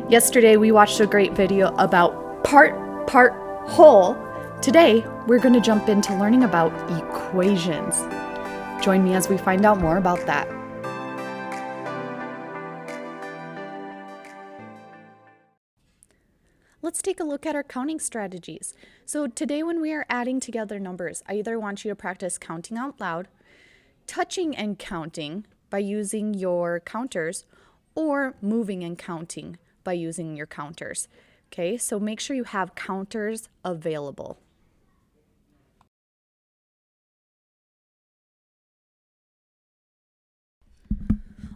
Yesterday we watched a great video about part, whole. Today we're going to jump into learning about equations. Join me as we find out more about that. Let's take a look at our counting strategies. So today when we are adding together numbers, I either want you to practice counting out loud, touching and counting by using your counters, or moving and counting by using your counters. Okay, so make sure you have counters available.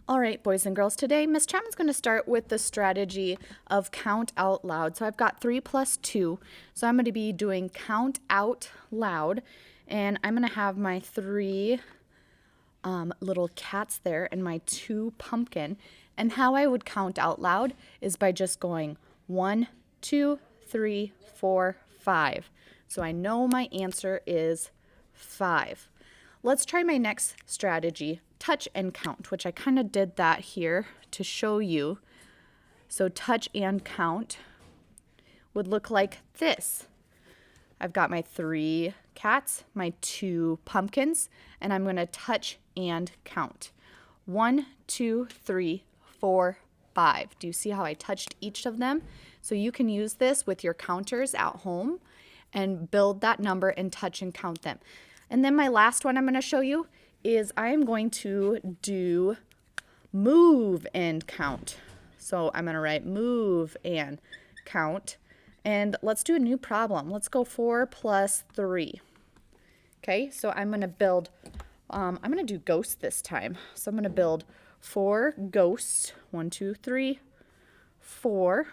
All right, boys and girls, today Miss Chapman's going to start with the strategy of count out loud. So I've got 3 plus 2. So I'm going to be doing count out loud, and I'm going to have my 3 little cats there and my 2 pumpkin. And how I would count out loud is by just going 1, 2, 3, 4, 5. So I know my answer is 5. Let's try my next strategy, touch and count, which I kind of did that here to show you. So touch and count would look like this. I've got my 3 cats, my 2 pumpkins, and I'm going to touch and count. 1, 2, 3, 4, 5. Do you see how I touched each of them? So you can use this with your counters at home and build that number and touch and count them. And then my last one I'm going to show you is I am going to do move and count. So I'm going to write move and count. And let's do a new problem. Let's go 4 plus 3. Okay, so I'm going to build, I'm going to do ghosts this time. So I'm going to build 4 ghosts, 1, 2, 3, 4.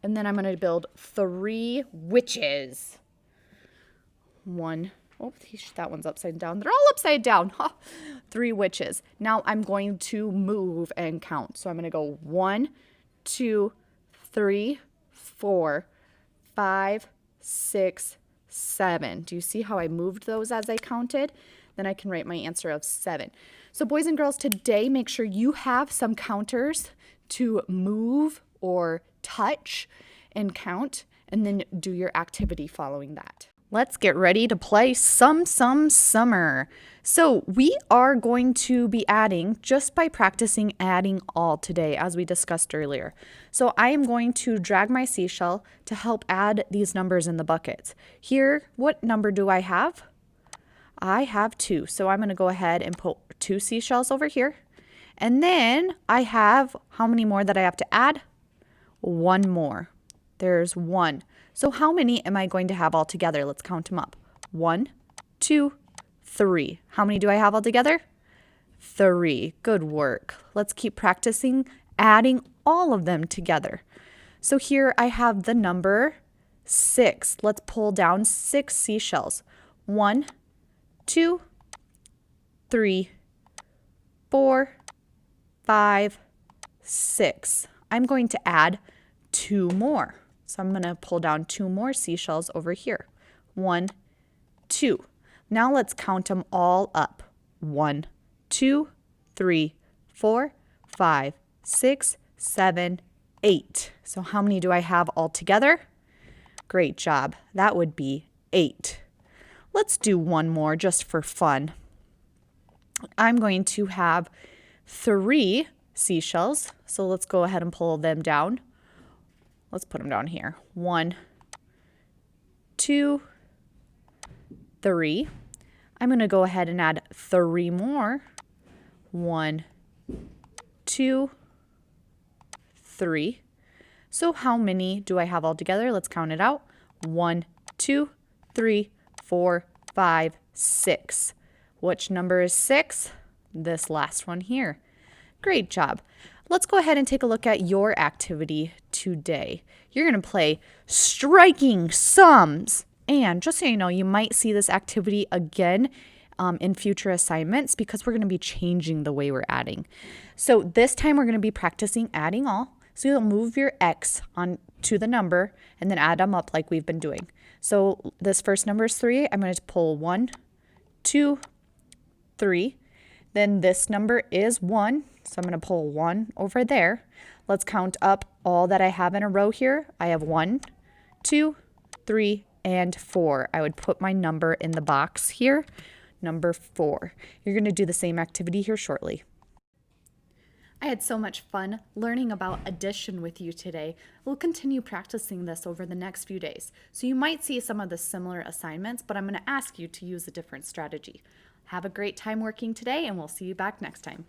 And then I'm going to build 3 witches. 1, oh, that one's upside down. They're all upside down. 3 witches. Now I'm going to move and count. So I'm going to go 1, 2, 3, 4, 5, 6, 7. Do you see how I moved those as I counted? Then I can write my answer of 7. So boys and girls, today make sure you have some counters to move or touch and count, and then do your activity following that. Let's get ready to play some summer. So we are going to be adding just by practicing adding all today, as we discussed earlier. So I am going to drag my seashell to help add these numbers in the buckets. Here, what number do I have? I have 2. So I'm going to go ahead and put 2 seashells over here. And then I have how many more that I have to add? 1 more. There's 1. So how many am I going to have all together? Let's count them up. 1, 2, 3. How many do I have all together? 3. Good work. Let's keep practicing adding all of them together. So here I have the number 6. Let's pull down 6 seashells. 1, 2, 3, 4, 5, 6. I'm going to add 2 more. So I'm going to pull down 2 more seashells over here. 1, 2. Now let's count them all up. 1, 2, 3, 4, 5, 6, 7, 8. So how many do I have all together? Great job. That would be 8. Let's do 1 more just for fun. I'm going to have 3 seashells. So let's go ahead and pull them down. Let's put them down here. 1, 2, 3. I'm going to go ahead and add 3 more. 1, 2, 3. So how many do I have all together? Let's count it out. 1, 2, 3, 4, 5, 6. Which number is 6? This last one here. Great job. Let's go ahead and take a look at your activity today. You're going to play striking sums. And just so you know, you might see this activity again in future assignments because we're going to be changing the way we're adding. So this time we're going to be practicing adding all. So you'll move your X on to the number and then add them up like we've been doing. So this first number is 3. I'm going to pull 1, 2, 3. Then this number is 1. So I'm going to pull 1 over there. Let's count up all that I have in a row here. I have 1, 2, 3, and 4. I would put my number in the box here, number 4. You're going to do the same activity here shortly. I had so much fun learning about addition with you today. We'll continue practicing this over the next few days. So you might see some of the similar assignments, but I'm going to ask you to use a different strategy. Have a great time working today, and we'll see you back next time.